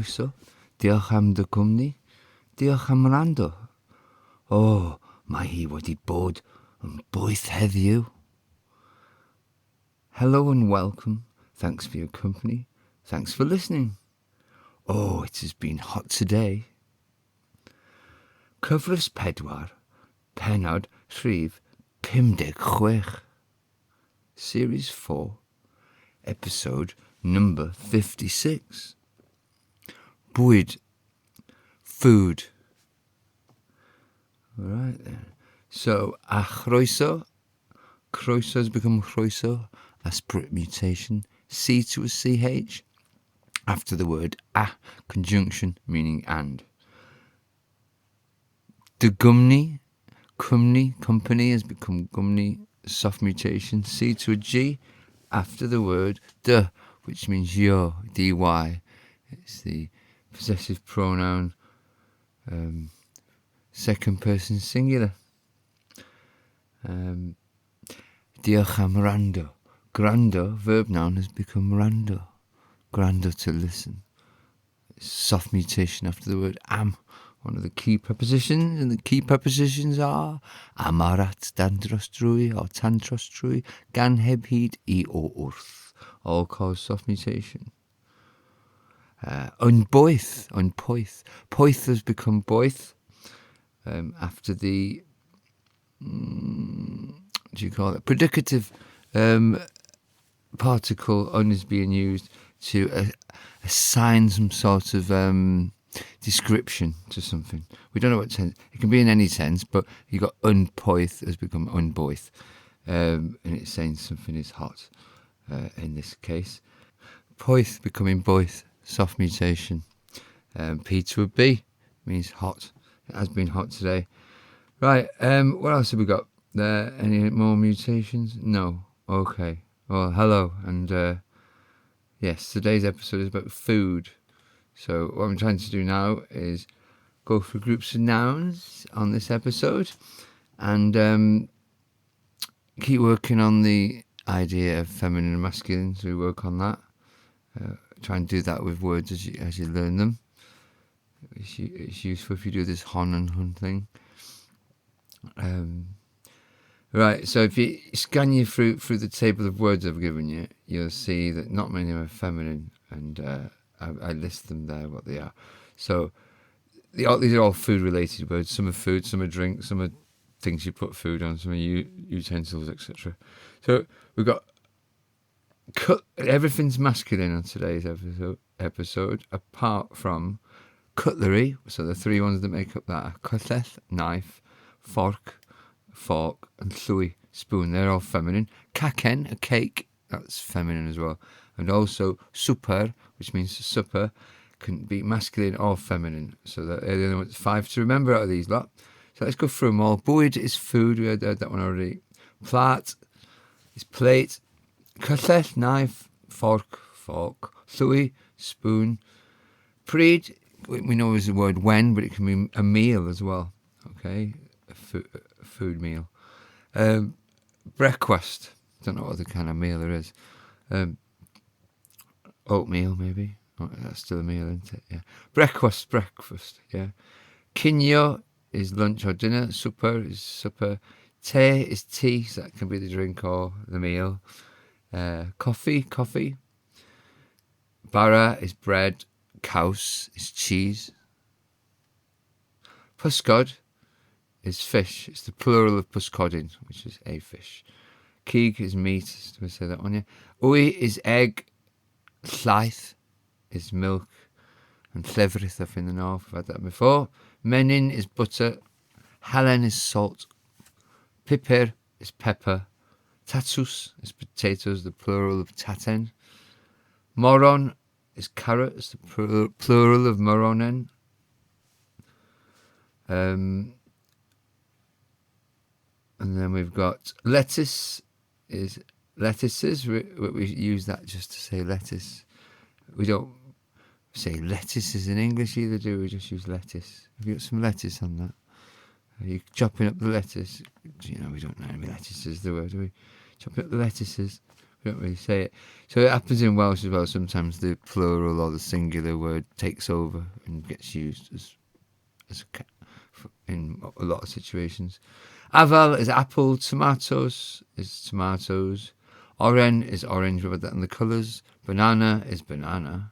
chroeso. Diolch am dy gwmni. Diolch am wrando. O, mae hi wedi bod yn boeth heddiw. Hello and welcome. Thanks for your company. Thanks for listening. Oh, it has been hot today. Cyfres pedwar, pennod rhif 56. Series 4, episode number 56. Bwyd, food. Right then. So, a chroeso. Chroeso has become chroeso, a spirit mutation. C to a CH, after the word a, conjunction, meaning and. The gwmni, company has become gwmni, soft mutation. C to a G, after the word the, which means yo, dy. It's the possessive pronoun, second person singular. Diolch am wrando. Wrando, verb noun, has become wrando. Wrando, to listen. Soft mutation after the word am, one of the key prepositions, and the key prepositions are am arat dan dros drwy or tan dros drwy, gan heb hyd I o wrth, all cause soft mutation. Boeth. Boeth has become boeth after the predicative particle on is being used to assign some sort of description to something. We don't know what sense. It can be in any sense, but you got unpoeth has become unboeth, and it's saying something is hot in this case. Poeth becoming boeth, soft mutation. P to a B means hot. It has been hot today. Right, what else have we got there? Any more mutations? No. Okay. Well, hello, and yes, today's episode is about food. So what I'm trying to do now is go through groups of nouns on this episode and keep working on the idea of feminine and masculine, so we work on that. Try and do that with words as you learn them. It's useful if you do this hon and hun thing. Right, so if you scan you through the table of words I've given you, you'll see that not many are feminine, and I list them there, what they are. So these are all food-related words. Some are food, some are drink, some are things you put food on, some are utensils, etc. So we've got everything's masculine on today's episode, apart from cutlery. So the three ones that make up that are cutlet, knife, fork, and llwy, spoon. They're all feminine. Cacen, a cake, that's feminine as well. And also super, which means supper, can be masculine or feminine. So they're the only ones, 5 to remember out of these lot. So let's go through them all. Bwyd is food, we had that one already. Plat is plate. Cutlet, knife, fork. Llwy, spoon. Pryd, we know is the word when, but it can mean a meal as well. Okay, a food meal. Breakfast, don't know what other kind of meal there is. Oatmeal, maybe. Oh, that's still a meal, isn't it? Yeah. Breakfast, yeah. Cinio is lunch or dinner. Super is supper. Te is tea, so that can be the drink or the meal. Coffee. Bara is bread. Caws is cheese. Pysgod is fish. It's the plural of pysgodyn, which is a fish. Cig is meat. Do we say that one? Yeah. Wy is egg. Llaeth is milk. And llefrith up in the north. I've had that before. Menyn is butter. Halen is salt. Piper is pepper. Tatws is potatoes, the plural of taten. Moron is carrot. It's the plural of moronen. And then we've got lettuce is lettuces. We use that just to say lettuce. We don't say lettuces in English either, do we? Just use lettuce. Have you got some lettuce on that? Are you chopping up the lettuce? You know, we don't know any lettuces, do we? Chopping up the lettuces. We don't really say it. So it happens in Welsh as well. Sometimes the plural or the singular word takes over and gets used in a lot of situations. Afal is apple. Tomatoes is tomatoes. Oren is orange. We've had that in the colours. Banana is banana.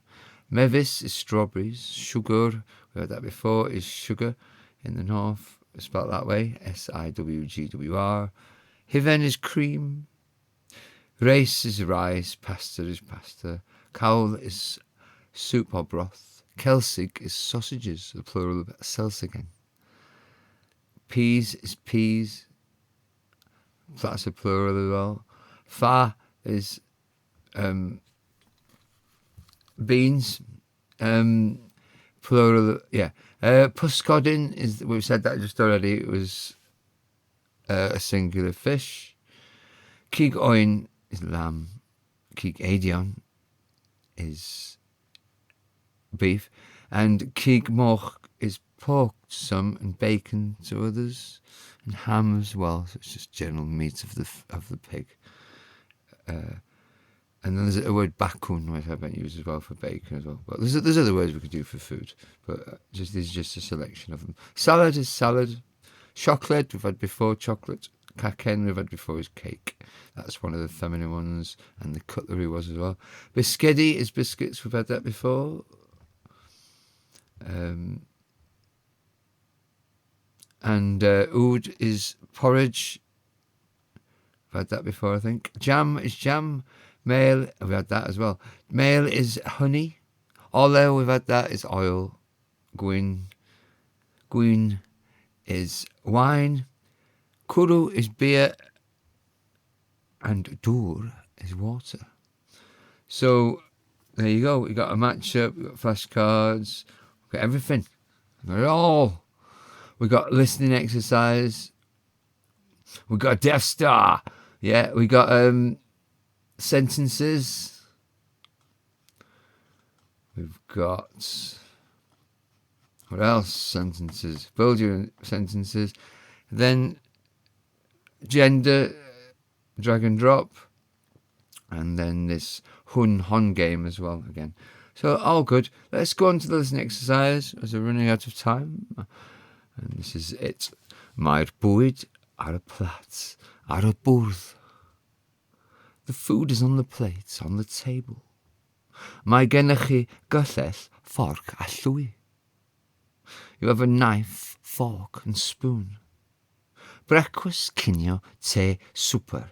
Mefus is strawberries. Sugar, we had that before, is sugar in the north. Spelled that way. Siwgwr. Hiven is cream. Rice is rice. Pasta is pasta. Cawl is soup or broth. Celsig is sausages, the plural of selsigen. Peas is peas. That's a plural as well. Fa is beans. Plural, yeah. Puscodin is, we've said that just already, it was a singular fish. Cig oen is lamb. Cig eidion is beef. And cig moch is pork to some and bacon to others. And ham as well, so it's just general meat of the pig. And then there's a word bacwn, which I've been used as well for bacon as well. But there's other words we could do for food, but this is just a selection of them. Salad is salad. Chocolate, we've had before, chocolate. Cacen, we've had before, is cake. That's one of the feminine ones, and the cutlery was as well. Bisgedi is biscuits, we've had that before. And oud is porridge. We've had that before, I think. Jam is jam. Mail, we've had that as well. Mail is honey. Olew, we've had that, is oil. Gwyn is wine. Cwrw is beer. And dŵr is water. So, there you go. We've got a matchup, we've got flashcards, we've got everything. We've got it all. We've got listening exercise. We've got a Death Star. Yeah, we got sentences. We've got, what else? Sentences. Build your sentences. Then gender, drag and drop. And then this hun game as well again. So all good. Let's go on to the listening exercise as we're running out of time. And this is it. Mae'r bwyd ar y plat, ar y bwrdd. The food is on the plate, on the table. Mae gennych chi gyllell, fork a llwy. You have a knife, fork and spoon. Breakfast, cinio, te, swper.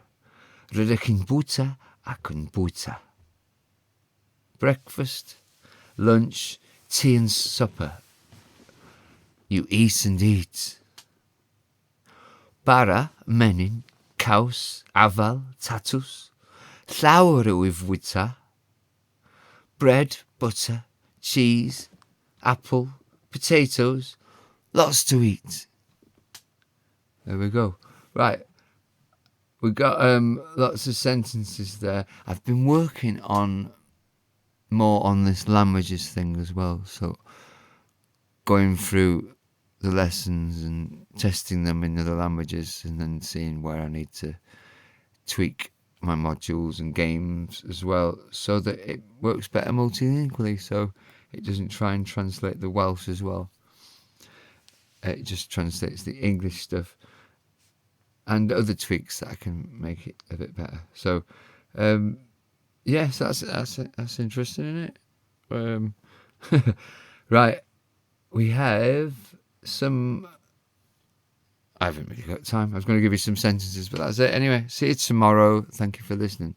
Rydych chi'n bwyta ac yn bwyta. Breakfast, lunch, tea and supper. You eat and eat. Bara, menyn, caws, afal, tatws. Llawer yw I fwyta. Bread, butter, cheese, apple, potatoes. Lots to eat. There we go. Right. We got lots of sentences there. I've been working on more on this languages thing as well. So going through the lessons and testing them in other languages and then seeing where I need to tweak my modules and games as well so that it works better multilingually, so it doesn't try and translate the Welsh as well. It just translates the English stuff and other tweaks that I can make it a bit better. So yes, that's interesting, isn't it? Right, we have some, I haven't really got time. I was going to give you some sentences, but that's it anyway. See you tomorrow. Thank you for listening.